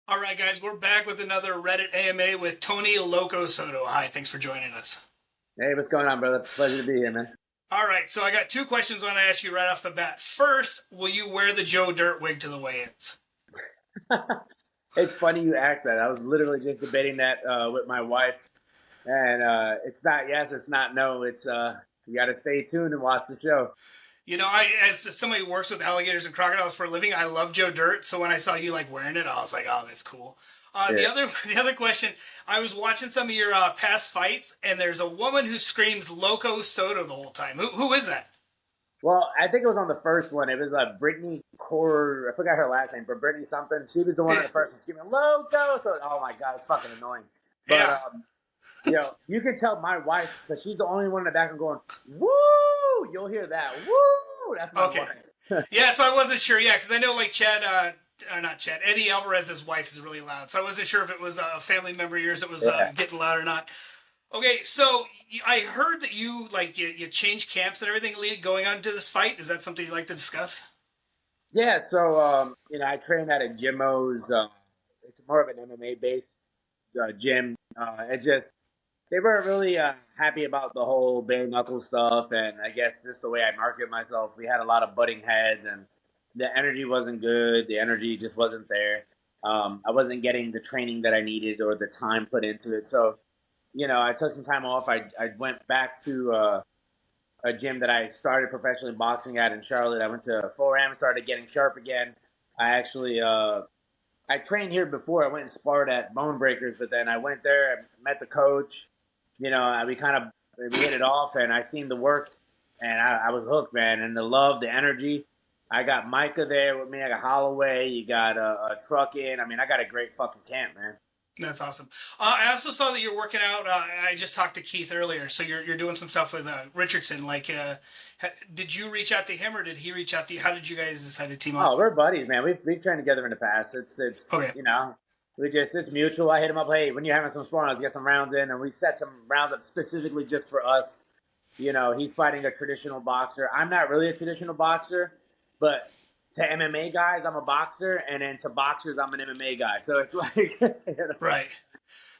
All right, guys, we're back with another Reddit AMA with Tony Loco Soto. Hi, thanks for joining us. Hey, what's going on, brother? Pleasure to be here, man. All right, so I got two questions I want to ask you right off the bat. First, will you wear the Joe Dirt wig to the weigh-ins? It's funny you asked that. I was literally just debating that with my wife, and it's not yes, it's not no. It's you got to stay tuned and watch the show. You know, as somebody who works with alligators and crocodiles for a living, I love Joe Dirt. So when I saw you like wearing it, I was like, oh, that's cool. The Yeah. other the other question, I was watching some of your past fights, and there's a woman who screams Loco Soto the whole time. Who is that? Well, I think it was on the first one. It was Brittany Core. I forgot her last name, but Brittany something. She was the one on the first one screaming "Loco!" So, oh my god, it's fucking annoying. But Yeah. you can tell my wife because she's the only one in the back and going "Woo!" You'll hear that "Woo!" That's my Okay. wife. Yeah, so I wasn't sure. Yeah, because I know like Chad, not Chad, Eddie Alvarez's wife is really loud. So I wasn't sure if it was a family member of yours that was Yeah. getting loud or not. Okay, so I heard that you changed camps and everything going on to this fight. Is that something you'd like to discuss? Yeah, so I train at a Jimmo's. It's more of an MMA based gym. It just they weren't really happy about the whole bare knuckle stuff, and I guess just the way I market myself. We had a lot of butting heads, and the energy wasn't good. The energy just wasn't there. I wasn't getting the training that I needed or the time put into it. So, I took some time off. I went back to a gym that I started professionally boxing at in Charlotte. I went to 4M, started getting sharp again. I actually I trained here before. I went and sparred at Bone Breakers, but then I went there, I met the coach. We hit it off, and I seen the work, and I was hooked, man. And the love, the energy. I got Micah there with me. I got Holloway. You got a truck in. I mean, I got a great fucking camp, man. That's awesome. I also saw that you're working out. I just talked to Keith earlier, so you're doing some stuff with Richardson. Like, did you reach out to him or did he reach out to you? How did you guys decide to team Oh, up? we're buddies, man. We've trained together in the past. It's Okay, it's mutual. I hit him up, hey, when you're having some sparring, let's get some rounds in, and we set some rounds up specifically just for us. He's fighting a traditional boxer. I'm not really a traditional boxer, but to MMA guys, I'm a boxer, and then to boxers, I'm an MMA guy. So it's like, right.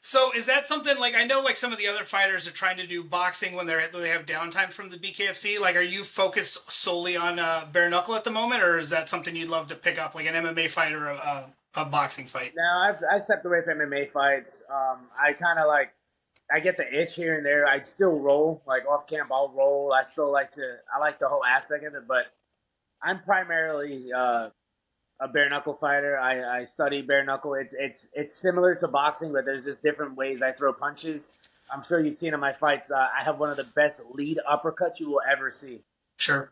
So is that something like I know like some of the other fighters are trying to do boxing when they have downtime from the BKFC? Like, are you focused solely on bare knuckle at the moment, or is that something you'd love to pick up, like an MMA fight or a boxing fight? now I've stepped away from MMA fights. I kind of like I get the itch here and there. I still roll like off camp. I'll roll. I like the whole aspect of it, but I'm primarily a bare knuckle fighter. I study bare knuckle. It's similar to boxing, but there's just different ways I throw punches. I'm sure you've seen in my fights. I have one of the best lead uppercuts you will ever see. Sure.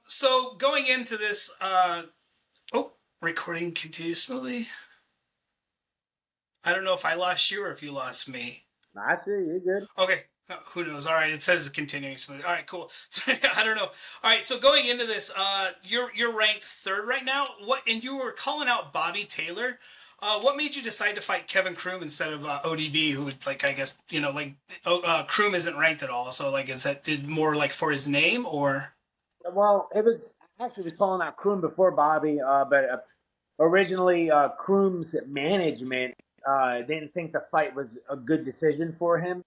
So going into this, oh, recording continues smoothly. I don't know if I lost you or if you lost me. I see you're good. Okay. Who knows? All right, it says it's continuing smoothly. All right, cool. I don't know. All right, so going into this, you're ranked third right now. And you were calling out Bobby Taylor. What made you decide to fight Kevin Kroom instead of ODB, who would like I guess Kroom isn't ranked at all. So like, is that more like for his name or? Well, it was actually was calling out Kroom before Bobby, but originally Kroom's management didn't think the fight was a good decision for him.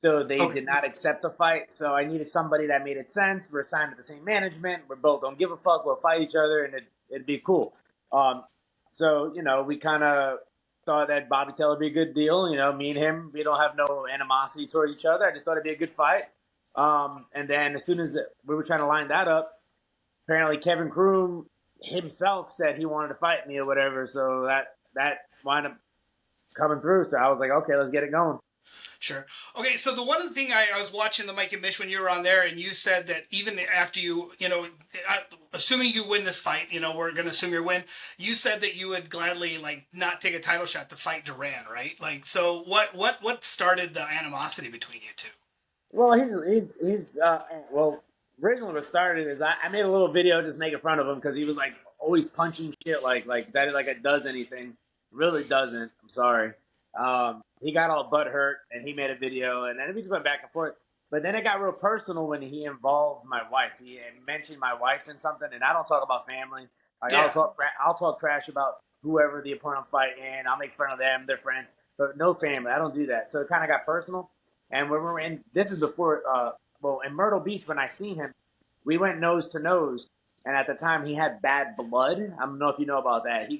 So they Okay. did not accept the fight. So I needed somebody that made it sense. We're signed to the same management. We both don't give a fuck. We'll fight each other, and it'd be cool. Um, we kind of thought that Bobby Taylor would be a good deal. Me and him, we don't have no animosity towards each other. I just thought it'd be a good fight. And then as soon as we were trying to line that up, apparently Kevin Kroom himself said he wanted to fight me or whatever. So that wound up coming through. So I was like, okay, let's get it going. Sure. Okay, so the one thing I was watching the Mike and Mish when you were on there, and you said that even after assuming you win this fight, we're going to assume you win. You said that you would gladly like not take a title shot to fight Duran, right? Like, so what started the animosity between you two? Well, he's originally what started is I made a little video just making fun of him because he was like always punching shit like that like it does anything. Really doesn't. I'm sorry. He got all butt hurt and he made a video and then we just went back and forth. But then it got real personal when he involved my wife. He mentioned my wife in something, and I don't talk about family. Like Yeah. I'll talk trash about whoever the opponent I'm fighting. I'll make fun of them, their friends, but no family. I don't do that. So it kind of got personal. And when we were in, this is before, well, in Myrtle Beach, when I seen him, we went nose to nose. And at the time, he had bad blood. I don't know if you know about that. He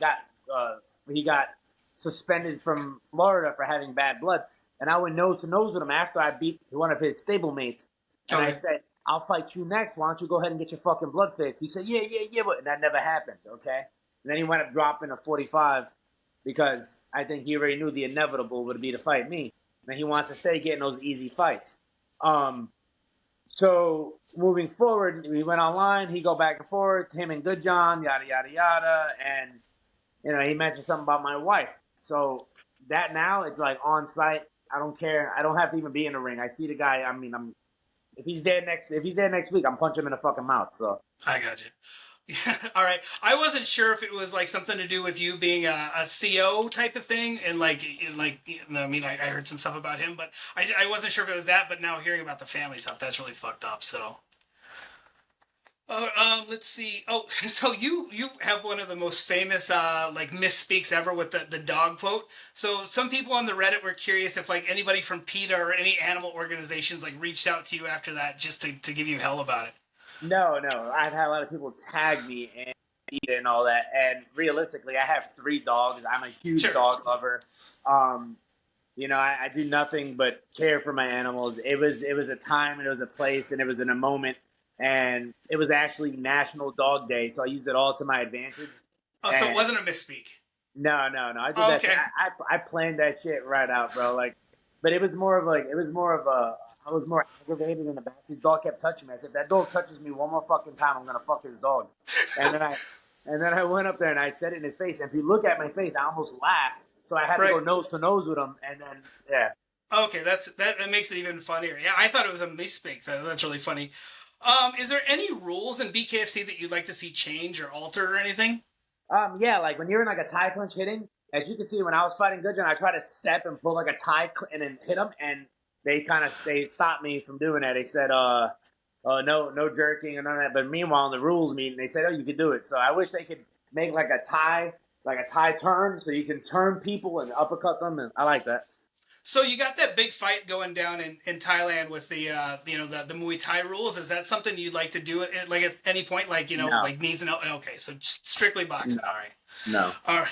got suspended from Florida for having bad blood. And I went nose to nose with him after I beat one of his stablemates. And I said, I'll fight you next. Why don't you go ahead and get your fucking blood fixed? He said, yeah, but that never happened, okay? And then he went up dropping a 45 because I think he already knew the inevitable would be to fight me. And he wants to stay getting those easy fights. So moving forward, we went online. He go back and forth, him and Good John, yada, yada, yada. And, he mentioned something about my wife. So that now, it's like on site. I don't care. I don't have to even be in the ring. I see the guy. I mean, if he's there next week, I'm punching him in the fucking mouth. So I got you. Yeah, all right. I wasn't sure if it was like something to do with you being a CO type of thing, and I heard some stuff about him, but I wasn't sure if it was that. But now hearing about the family stuff, that's really fucked up. So, let's see. Oh, so you have one of the most famous misspeaks ever with the dog quote. So some people on the Reddit were curious if like anybody from PETA or any animal organizations like reached out to you after that just to give you hell about it. No. I've had a lot of people tag me and eat and all that. And realistically, I have 3 dogs. I'm a huge dog lover. I do nothing but care for my animals. It was a time and it was a place and it was in a moment. And it was actually National Dog Day, so I used it all to my advantage. Oh, so it wasn't a misspeak. No. I did that. Okay. I planned that shit right out, bro. But it was more of I was more aggravated in the back. His dog kept touching me. I said, if that dog touches me one more fucking time, I'm gonna fuck his dog. And then I went up there and I said it in his face. And if you look at my face, I almost laughed. So I had to go nose to nose with him. And then Okay, that makes it even funnier. Yeah, I thought it was a misspeak. That's really funny. Is there any rules in BKFC that you'd like to see change or altered or anything? Yeah, like when you're in like a tie punch hitting, as you can see, when I was fighting Good John, I tried to step and pull like a tie and then hit him, and they stopped me from doing that. They said, no jerking and none of that. But meanwhile, in the rules meeting, they said, oh, you could do it. So I wish they could make like a tie turn, so you can turn people and uppercut them, and I like that. So you got that big fight going down in Thailand with the the Muay Thai rules. Is that something you'd like to do at any point? No. Like knees and okay, so strictly boxing. No. All right. No. All right.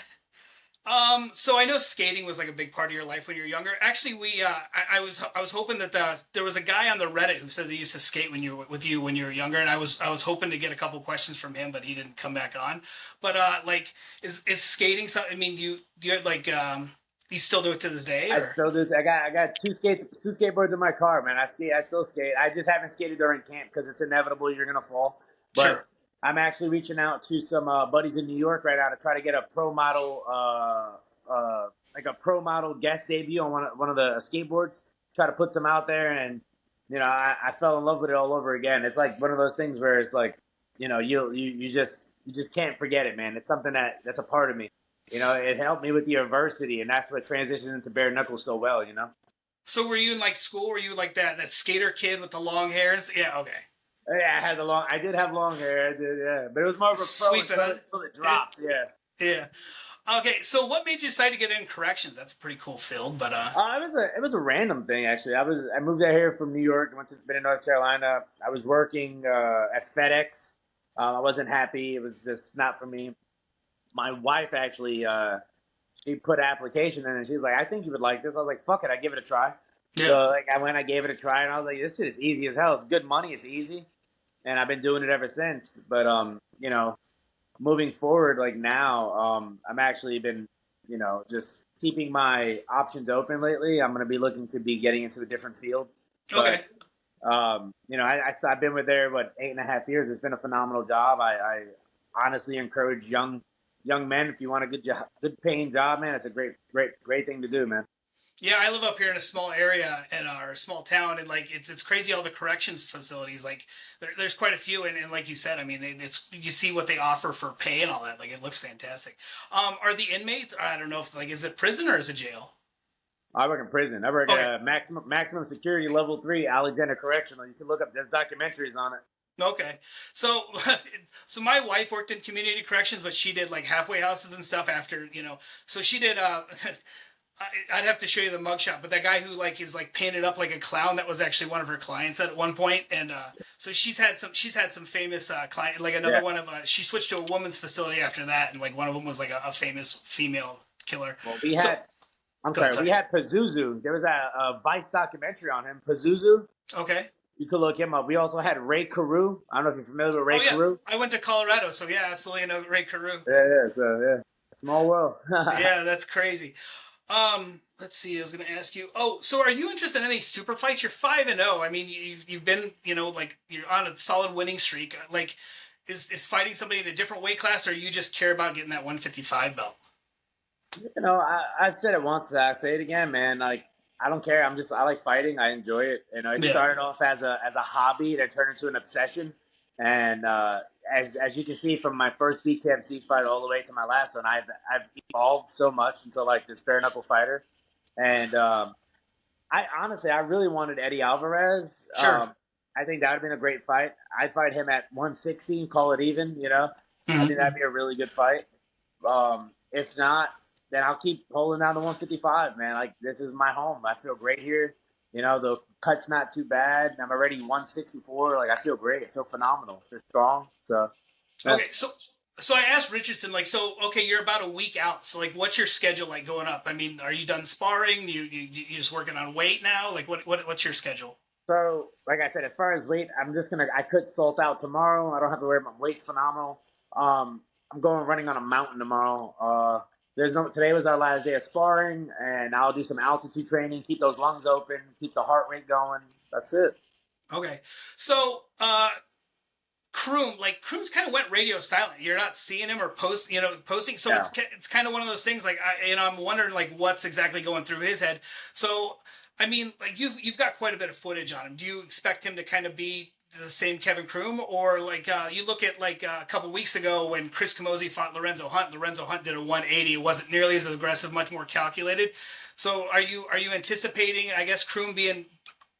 So I know skating was like a big part of your life when you were younger. Actually, I was hoping that there was a guy on the Reddit who said he used to skate when you were younger, and I was hoping to get a couple questions from him, but he didn't come back on. But is skating something? I mean, do you have you still do it to this day? Or? I still do. I got 2 skateboards in my car, man. I still skate. I just haven't skated during camp because it's inevitable you're gonna fall. But sure. I'm actually reaching out to some buddies in New York right now to try to get a pro model, guest debut on one of the skateboards. Try to put some out there, and I fell in love with it all over again. It's like one of those things where it's like, you just can't forget it, man. It's something that's a part of me. It helped me with the adversity, and that's what transitions into bare knuckles so well. So were you in like school? Were you like that skater kid with the long hairs? Yeah. Okay. Yeah, I did have long hair. I did, yeah. But it was more of a pro until it dropped. Yeah. Yeah. Okay, so what made you decide to get in corrections? That's a pretty cool field, but it was a random thing actually. I moved out here from New York. Been in North Carolina. I was working at FedEx. I wasn't happy. It was just not for me. My wife actually, she put an application in and she was like, I think you would like this. I was like, fuck it, I give it a try. Yeah. So I gave it a try, and I was like, this shit is easy as hell. It's good money, it's easy. And I've been doing it ever since. But moving forward, like now, I'm actually been, just keeping my options open lately. I'm gonna be looking to be getting into a different field. Okay. But, I've been with there 8.5 years. It's been a phenomenal job. I honestly encourage young men, if you want a good paying job, man, it's a great thing to do, man. Yeah, I live up here in a small area in our small town, and it's crazy all the corrections facilities. Like there's quite a few, and like you said, I mean, you see what they offer for pay and all that. Like it looks fantastic. Are the inmates? I don't know if is it prison or is it jail? I work in prison. I work at maximum security level 3 Alexander Correctional. You can look up. There's documentaries on it. Okay. So so my wife worked in community corrections, but she did like halfway houses and stuff after, so she did I'd have to show you the mugshot, but that guy who like is like painted up like a clown, that was actually one of her clients at one point, and so she's had some famous client, like another Yeah. one of she switched to a woman's facility after that, and like one of them was like a famous female killer. Well, So I'm go ahead, sorry, we sorry. had Pazuzu. There was a Vice documentary on him. Pazuzu. Okay. You could look him up. We also had Ray Carew. I don't know if you're familiar with Ray Oh yeah, Carew. I went to Colorado, so yeah, absolutely, I know Ray Carew. Yeah, so yeah, small world. Yeah, that's crazy. Let's see. I was going to ask you. Oh, so are you interested in any super fights? You're 5-0. I mean, you've been, like you're on a solid winning streak. Like, is fighting somebody in a different weight class, or you just care about getting that 155 belt? I've said it once, I say it again, man. Like, I don't care. I like fighting. I enjoy it. It Yeah. started off as a hobby that turned into an obsession. And as you can see from my first BKFC fight all the way to my last one, I've evolved so much into like this bare knuckle fighter. And I really wanted Eddie Alvarez. Sure. I think that would have been a great fight. I'd fight him at 160 and call it even. I think Hmm. that'd be a really good fight. If not, then I'll keep holding down to 155, man. Like, this is my home. I feel great here. The cut's not too bad. I'm already 164. Like, I feel great. I feel phenomenal. I feel strong. So, yeah. Okay. So I asked Richardson, like, so okay, you're about a week out. So like, what's your schedule like going up? I mean, are you done sparring? You just working on weight now? Like, what's your schedule? So, like I said, as far as weight, I could salt out tomorrow. I don't have to worry about weight phenomenal. I'm going running on a mountain tomorrow. Today was our last day of sparring, and I'll do some altitude training, keep those lungs open, keep the heart rate going. That's it. Okay. So Kroom's kind of went radio silent. You're not seeing him or posting. So Yeah. it's kind of one of those things. Like I'm wondering like what's exactly going through his head. So I mean, like you've got quite a bit of footage on him. Do you expect him to kind of be the same Kevin Kroom, or like you look at like a couple weeks ago when Chris Camozzi fought Lorenzo Hunt? Lorenzo Hunt did a 180. It wasn't nearly as aggressive, much more calculated. So are you anticipating, I guess, Kroom being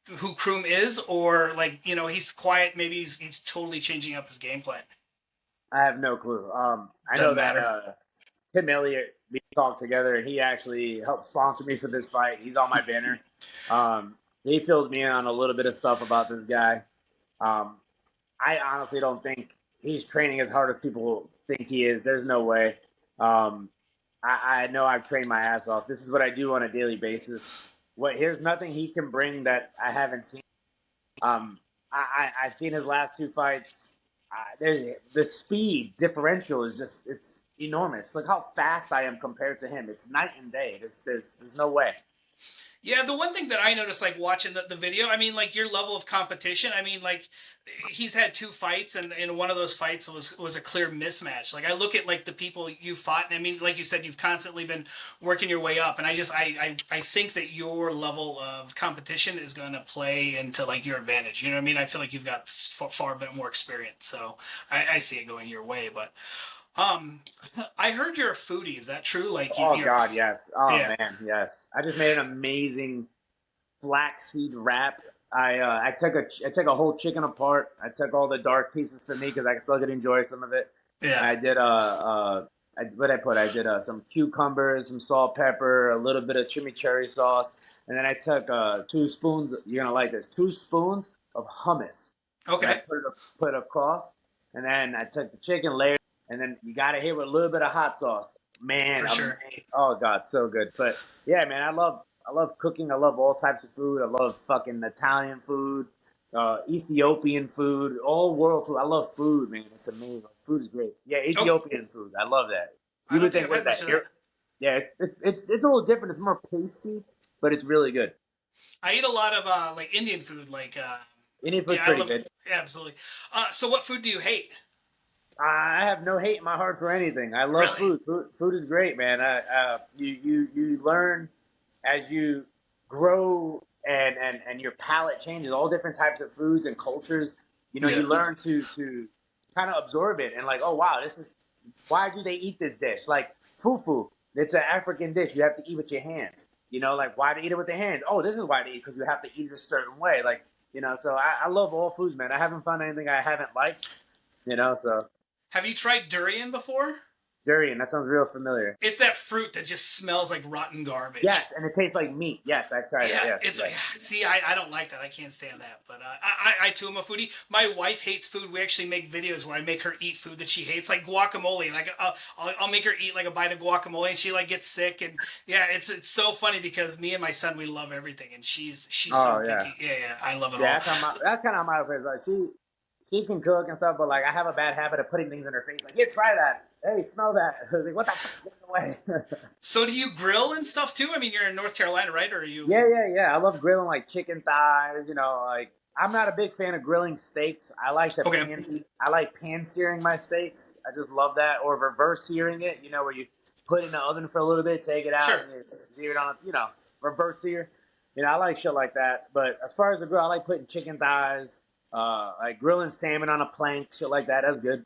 who Kroom is, or like he's quiet, maybe he's totally changing up his game plan? I have no clue. I know Doesn't that matter. Tim Elliott, we talked together, and he actually helped sponsor me for this fight. He's on my banner. He filled me in on a little bit of stuff about this guy. Um, I honestly don't think he's training as hard as people think he is. There's no way. Um, I know I've trained my ass off. This is what I do on a daily basis. Here's nothing he can bring that I haven't seen. I've seen his last two fights. The speed differential is it's enormous. Look how fast I am compared to him. It's night and day. There's no way. Yeah, the one thing that I noticed, like watching the video, I mean, like your level of competition. I mean, like he's had two fights, and one of those fights was a clear mismatch. Like I look at like the people you fought, and I mean, like you said, you've constantly been working your way up, and I think that your level of competition is going to play into like your advantage. You know what I mean? I feel like you've got far a bit more experience, so I see it going your way. But um, I heard you're a foodie. Is that true? Like Oh you're God, yes. Oh yeah. man, yes. I just made an amazing flaxseed wrap. I took a whole chicken apart. I took all the dark pieces for me because I still could enjoy some of it. Yeah. I did what I put. I did some cucumbers, some salt, pepper, a little bit of chimichurri sauce, and then I took 2 spoons. You're gonna like this. 2 spoons of hummus, and I Okay. put it across, and then I took the chicken layer, and then you got to hit with a little bit of hot sauce. Man, For sure. amazing. Oh God, so good. But yeah, man, I love cooking. I love all types of food. I love fucking Italian food, Ethiopian food, all world food. I love food, man. It's amazing. Food is great. Yeah, Oh, Ethiopian food. I love that. I You don't would think think, I've what is had much that? of that. Yeah, it's a little different. It's more pasty, but it's really good. I eat a lot of like Indian food, like Indian food's yeah, I pretty love good. yeah, absolutely. So what food do you hate? I have no hate in my heart for anything. I love Really? food. Food is great, man. You learn as you grow and your palate changes. All different types of foods and cultures. Yeah. You learn to kind of absorb it and like, oh wow, this is why do they eat this dish? Like fufu, it's an African dish. You have to eat with your hands. Like why do they eat it with their hands? Oh, this is why they eat because you have to eat it a certain way. Like So I love all foods, man. I haven't found anything I haven't liked, so Have you tried durian before? durian, that sounds real familiar. It's that fruit that just smells like rotten garbage. Yes, and it tastes like meat. Yes, I've tried it. Yeah, Yes, it's yes. see, I don't like that. I can't stand that. But I too am a foodie. My wife hates food. We actually make videos where I make her eat food that she hates, like guacamole. Like I'll make her eat like a bite of guacamole, and she like gets sick. And yeah, it's so funny because me and my son, we love everything, and she's so Oh yeah, picky. Yeah, I love it yeah. all. That's kind of my place. Like she can cook and stuff, but like I have a bad habit of putting things in her face. Like, here, try that. Hey, smell that. I was like, what the fuck? Get it away. So do you grill and stuff too? I mean, you're in North Carolina, right? Or are you? Yeah. I love grilling like chicken thighs. Like I'm not a big fan of grilling steaks. Okay, I like pan searing my steaks. I just love that, or reverse searing it. Where you put it in the oven for a little bit, take it out, sure. and you sear it on. Reverse sear. I like shit like that. But as far as the grill, I like putting chicken thighs, like grilling salmon on a plank, shit like that. That's good.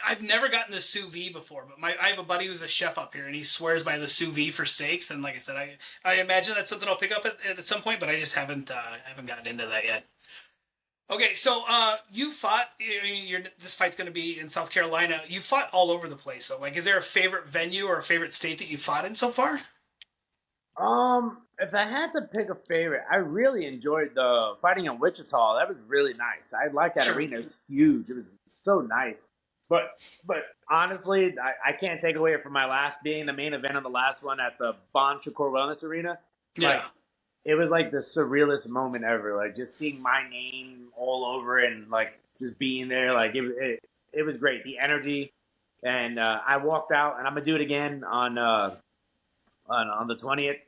I've never gotten the sous vide before, but I have a buddy who's a chef up here, and he swears by the sous vide for steaks. And like I said, I imagine that's something I'll pick up at some point, but I just haven't gotten into that yet. Okay, so you fought. I mean, this fight's going to be in South Carolina. You fought all over the place. So, like, is there a favorite venue or a favorite state that you fought in so far? If I had to pick a favorite, I really enjoyed the fighting in Wichita. That was really nice. I like that Sure. arena. It was huge. It was so nice. But honestly, I can't take away from my last being the main event of the last one at the Bon Shakur Wellness Arena. Yeah. Like, it was like the surrealist moment ever. Like just seeing my name all over it and like just being there. Like it was great. The energy. And I walked out, and I'm gonna do it again on the 20th.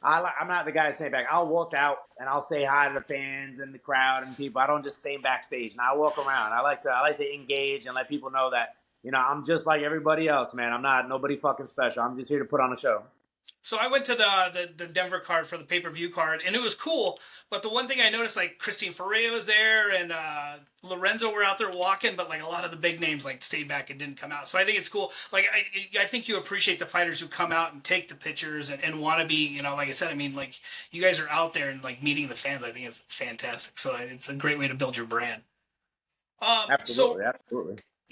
I'm not the guy to stay back. I'll walk out and I'll say hi to the fans and the crowd and people. I don't just stay backstage. And I walk around. I like to engage and let people know that I'm just like everybody else, man. I'm not nobody fucking special. I'm just here to put on a show. So I went to the Denver card for the pay-per-view card, and it was cool. But the one thing I noticed, like Christine Ferreira was there, and Lorenzo were out there walking, but like a lot of the big names like stayed back and didn't come out. So I think it's cool. Like I think you appreciate the fighters who come out and take the pictures and want to be, like I said, I mean, like you guys are out there and like meeting the fans. I think it's fantastic. So it's a great way to build your brand. Absolutely.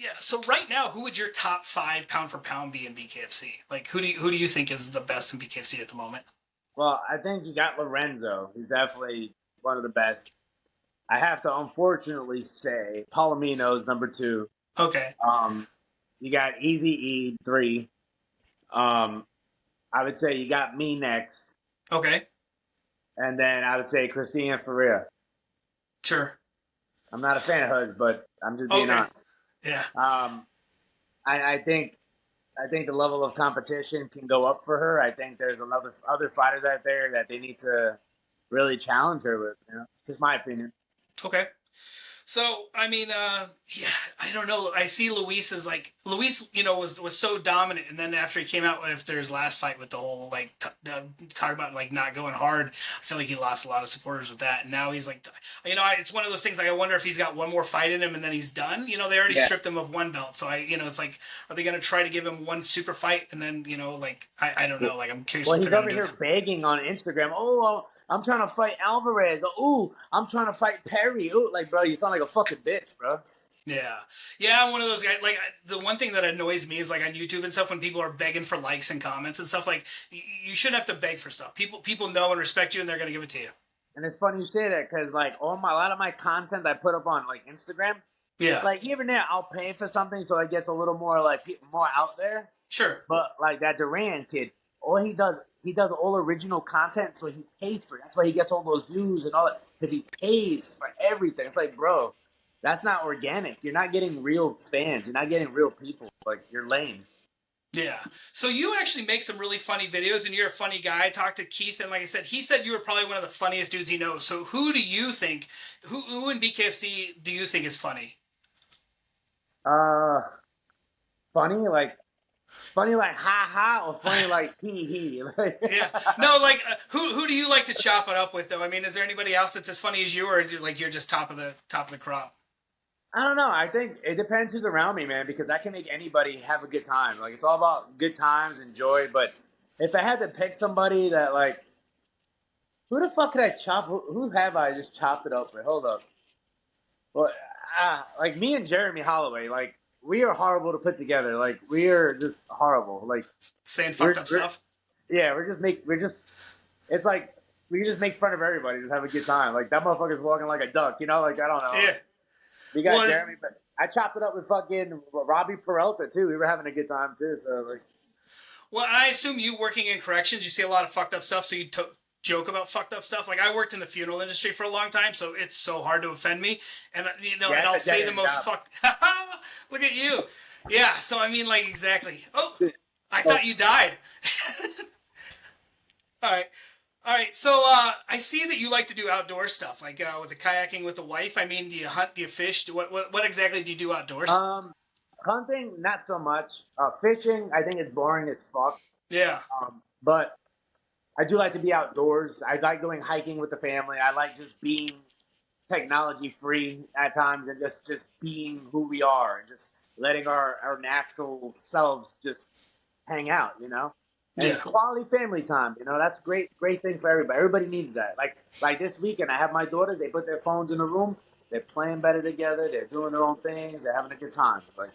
Yeah. So right now, who would your top 5 pound for pound be in BKFC? Like, who do you think is the best in BKFC at the moment? Well, I think you got Lorenzo. He's definitely one of the best. I have to unfortunately say Palomino's number 2. Okay. You got Easy E 3. I would say you got me next. Okay. And then I would say Christina Ferreira. Sure. I'm not a fan of hers, but I'm just being honest. Yeah. I think the level of competition can go up for her. I think there's other fighters out there that they need to really challenge her with. Just my opinion. Okay. So I mean, yeah, I don't know. I see Luis as like Luis, was so dominant, and then after he came out after his last fight with the whole like talk about like not going hard, I feel like he lost a lot of supporters with that. And now he's like, it's one of those things. Like I wonder if he's got one more fight in him, and then he's done. They already stripped him of one belt, so it's like, are they gonna try to give him one super fight, and then like I don't know. Like I'm curious. Well, what he's over here begging on Instagram. Oh, I'm trying to fight Alvarez. Ooh, I'm trying to fight Perry. Ooh, like, bro, you sound like a fucking bitch, bro. Yeah, I'm one of those guys. Like the one thing that annoys me is like on YouTube and stuff when people are begging for likes and comments and stuff. Like you shouldn't have to beg for stuff. People know and respect you, and they're gonna give it to you. And it's funny you say that because like a lot of my content I put up on like Instagram. Yeah. Like here and there, I'll pay for something so it gets a little more like more out there. Sure. But like that Duran kid, all he does all original content, so he pays for it. That's why he gets all those views and all that, because he pays for everything. It's like, bro, that's not organic. You're not getting real fans. You're not getting real people. Like, you're lame. Yeah. So you actually make some really funny videos, and you're a funny guy. I talked to Keith, and like I said, he said you were probably one of the funniest dudes he knows. So who do you think, who in BKFC do you think is funny? Funny like ha ha, or funny like he he. Yeah. No, like who do you like to chop it up with though? I mean, is there anybody else that's as funny as you, or like you're just top of the crop? I don't know. I think it depends who's around me, man, because I can make anybody have a good time. Like, it's all about good times and joy. But if I had to pick somebody that like Who the fuck could I chop? Who have I just chopped it up with? Hold up. Well, like me and Jeremy Holloway, like we are horrible to put together. Like we are just horrible. Like Saying fucked we're, up we're stuff. yeah, we're just. It's like we just make fun of everybody, just have a good time. Like that motherfucker's walking like a duck, you know? Like I don't know. Yeah. We got Well, Jeremy, but I chopped it up with fucking Robbie Peralta too. We were having a good time too. So like, well, I assume you working in corrections, you see a lot of fucked up stuff, so you joke about fucked up stuff. Like I worked in the funeral industry for a long time, so it's so hard to offend me. And yeah, and I'll it's a say dead the end most job. fucked. Look at you. Yeah. So I mean, like exactly. Oh, I So, thought you died. All right. All right, so I see that you like to do outdoor stuff, like with the kayaking with the wife. I mean, do you hunt? Do you fish? What exactly do you do outdoors? um, hunting not so much. Fishing, I think it's boring as fuck. Yeah, But I do like to be outdoors. I like going hiking with the family. I like just being technology free at times and just being who we are and just letting our natural selves just hang out, you know? And yeah. quality family time, you know, that's a great thing for everybody. Everybody needs that. Like this weekend I have my daughters, they put their phones in the room, they're playing better together, they're doing their own things, they're having a good time. Like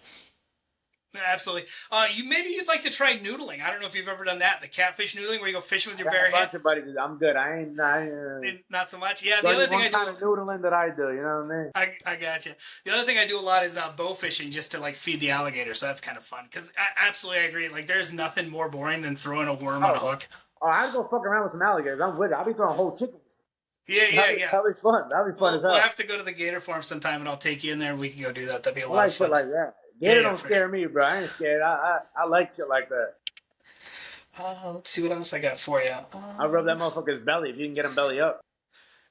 Absolutely. You'd like to try noodling. I don't know if you've ever done that. The catfish noodling, where you go fishing with I your got a bare hand. bunch of buddies. I'm good. Not so much. Yeah. The there's other only thing one I kind do, of noodling that I do, you know what I mean? I got you. The other thing I do a lot is bow fishing, just to like feed the alligator. So that's kind of fun. Because absolutely, I agree. Like, there's nothing more boring than throwing a worm on a Oh, hook. I'd go fuck around with some alligators. I'm with it. I'll be throwing whole chickens. Yeah, yeah, yeah. That'd be fun. That'd be fun as We'll hell. have to go to the gator farm sometime, and I'll take you in there, and we can go do that. That'd be a I lot of like shit fun. like that. Yeah, Gator yeah. don't scare me, bro. I ain't scared. I like shit like that. Let's see what else I got for you. I rub that motherfucker's belly if you can get him belly up.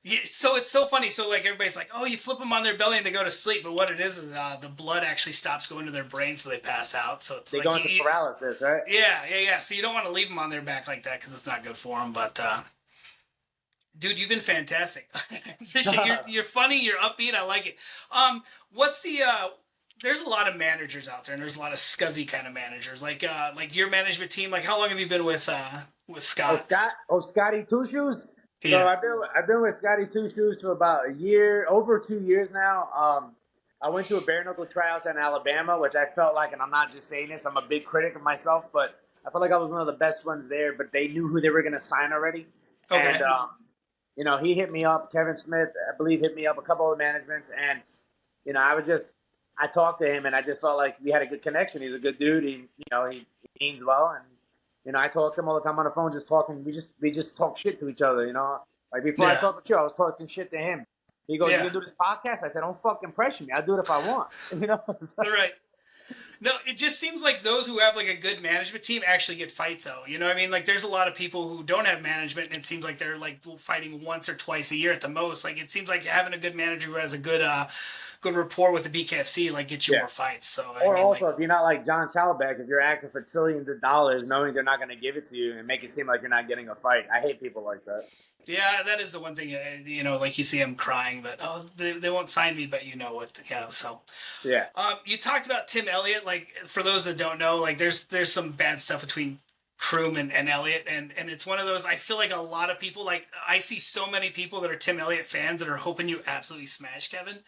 Yeah, so it's so funny. So like everybody's like, oh, you flip them on their belly and they go to sleep, but what it is the blood actually stops going to their brain, so they pass out. So it's They like, go into paralysis, right? yeah, yeah, yeah. So you don't want to leave them on their back like that because it's not good for them. But dude, you've been fantastic. I appreciate you're funny, you're upbeat. I like it. What's the There's a lot of managers out there, and there's a lot of scuzzy kind of managers. Like your management team. Like, how long have you been with Oh, Scott? Scotty Two Shoes. So Yeah. I've been with Scotty Two Shoes for about a year, over 2 years now. I went to a bare knuckle tryouts in Alabama, which I felt like, and I'm not just saying this, I'm a big critic of myself, but I felt like I was one of the best ones there. But they knew who they were going to sign already, and Okay. he hit me up. Kevin Smith, I believe, hit me up. A couple of the managements, and I talked to him, and I just felt like we had a good connection. He's a good dude. He means well, and I talk to him all the time on the phone, just talking. We just talk shit to each other. Like before I Yeah. talked to you, I was talking shit to him. He goes, "You Yeah. gonna do this podcast?" I said, "Don't fucking pressure me. I'll do it if I want." All right. No, it just seems like those who have like a good management team actually get fights though. You know what I mean? Like there's a lot of people who don't have management and it seems like they're like fighting once or twice a year at the most. Like it seems like having a good manager who has a good rapport with the BKFC like gets you Yeah. more fights. So Or I mean also, like if you're not like John Calbeck, if you're asking for trillions of dollars, knowing they're not going to give it to you and make it seem like you're not getting a fight, I hate people like that. yeah, that is the one thing like you see him crying but they won't sign me but you know what yeah, so Yeah. you talked about Tim Elliott. Like for those that don't know, like there's some bad stuff between Kroom and Elliott, and it's one of those. I feel like a lot of people like I see so many people that are Tim Elliott fans that are hoping you absolutely smash Kevin.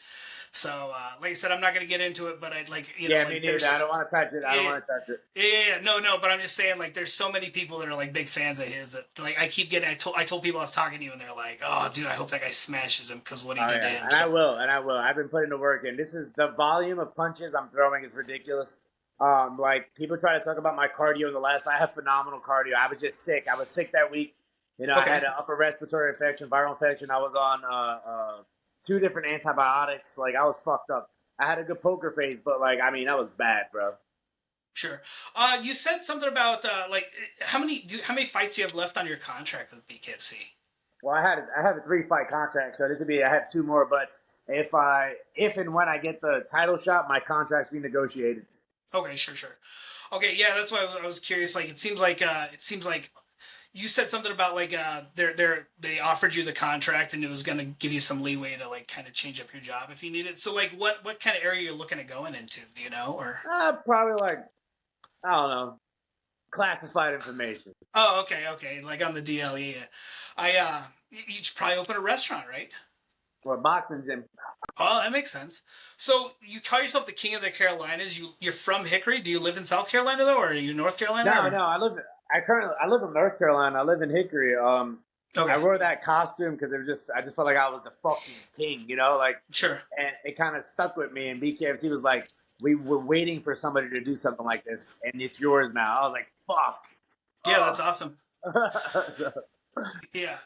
So like I said, I'm not gonna get into it, but I'd like Yeah, me like neither. I don't want to touch it. I don't yeah, want to touch it. yeah, no, but I'm just saying, like, there's so many people that are like big fans of his that like I keep getting. I told people I was talking to you, and they're like, "Oh, dude, I hope that guy smashes him because what he Oh, did to yeah. him." And So, I will. I've been putting the work in. This is the volume of punches I'm throwing is ridiculous. Like people try to talk about my cardio in the last fight. I have phenomenal cardio. I was just sick. I was sick that week. I okay. had an upper respiratory infection, viral infection. I was on two different antibiotics. Like I was fucked up. I had a good poker face, but like I mean that was bad, bro. Sure. You said something about like how many fights you have left on your contract with BKFC? Well, I have a 3 fight contract, so this would be I have 2 more. But if and when I get the title shot, my contract's being negotiated. Okay, sure. Okay, yeah, that's why I was curious. Like, it seems like you said something about like they offered you the contract and it was going to give you some leeway to like kind of change up your job if you need it. So like, what kind of area you're looking at going into? Do you know or? Probably like I don't know, classified information. Oh, okay. Like on the DL, yeah. I You should probably open a restaurant, right? Or boxing gym. Oh, that makes sense. So you call yourself the king of the Carolinas. You're from Hickory. Do you live in South Carolina though, or are you North Carolina? No, Or? no. I live in North Carolina. I live in Hickory. I Okay, wore that costume because I just felt like I was the fucking king, you know, like, sure. and it kind of stuck with me. And BKFC was like, we were waiting for somebody to do something like this, and it's yours now. I was like, fuck. Yeah, that's awesome. So, Yeah.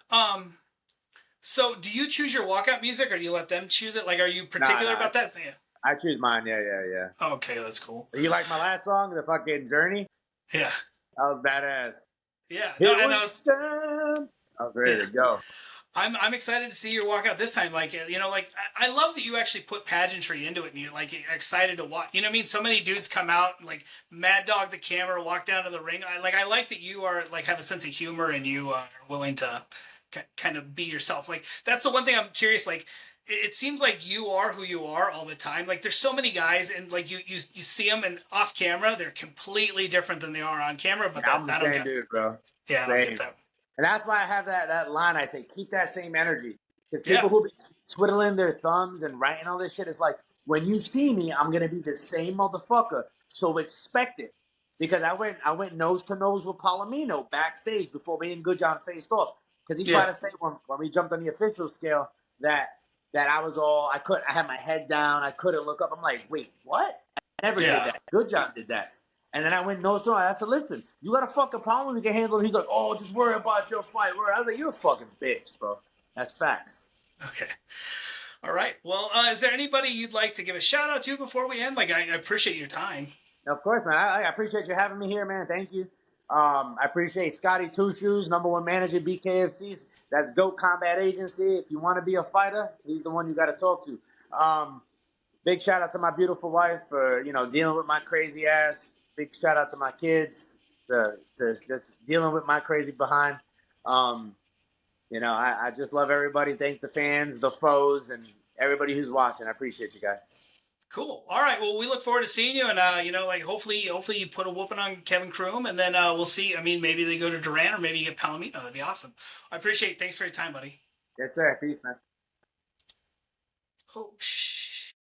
So do you choose your walkout music, or do you let them choose it? Like, are you nah, particular nah. about that? Yeah. I choose mine. Yeah, yeah, yeah. Okay, that's cool. You like my last song, the fucking Journey? Yeah. That was badass. Yeah. No, It and was time. I was ready yeah. to go. I'm excited to see your walkout this time. Like, like I love that you actually put pageantry into it, and you're like excited to watch. You know what I mean? So many dudes come out like mad dog the camera, walk down to the ring. I like that you are like have a sense of humor and you are willing to kind of be yourself. Like that's the one thing I'm curious. Like it seems like you are who you are all the time. Like there's so many guys, and like you see them, and off camera they're completely different than they are on camera. But Yeah, I'm the I don't same get. dude, bro. Yeah, I don't get Same. that. And that's why I have that line. I say, keep that same energy. Because Yeah, people who be twiddling their thumbs and writing all this shit, it's like, when you see me, I'm gonna be the same motherfucker. So expect it. Because I went nose to nose with Palomino backstage before me and Good John faced off. Because he tried yeah, to say when we jumped on the official scale that I was I had my head down, I couldn't look up. I'm like, wait, what? I never did yeah. that. Good John did that. And then I went nose to nose. I said, listen, you got a fucking problem, we can handle it. He's like, oh, just worry about your fight. I was like, you're a fucking bitch, bro. That's facts. Okay. All right. Well, is there anybody you'd like to give a shout out to before we end? Like, I appreciate your time. Of course, man. I appreciate you having me here, man. Thank you. I appreciate Scotty Two Shoes, number one manager, BKFC. That's GOAT Combat Agency. If you want to be a fighter, he's the one you got to talk to. Big shout out to my beautiful wife for dealing with my crazy ass. Big shout out to my kids to just dealing with my crazy behind. I just love everybody. Thank the fans, the foes, and everybody who's watching. I appreciate you guys. Cool. All right. Well, we look forward to seeing you, and like hopefully you put a whooping on Kevin Kroom, and then we'll see. I mean, maybe they go to Duran, or maybe you get Palomino. That'd be awesome. I appreciate it. Thanks for your time, buddy. Yes, sir. Peace, man. Oh, shh.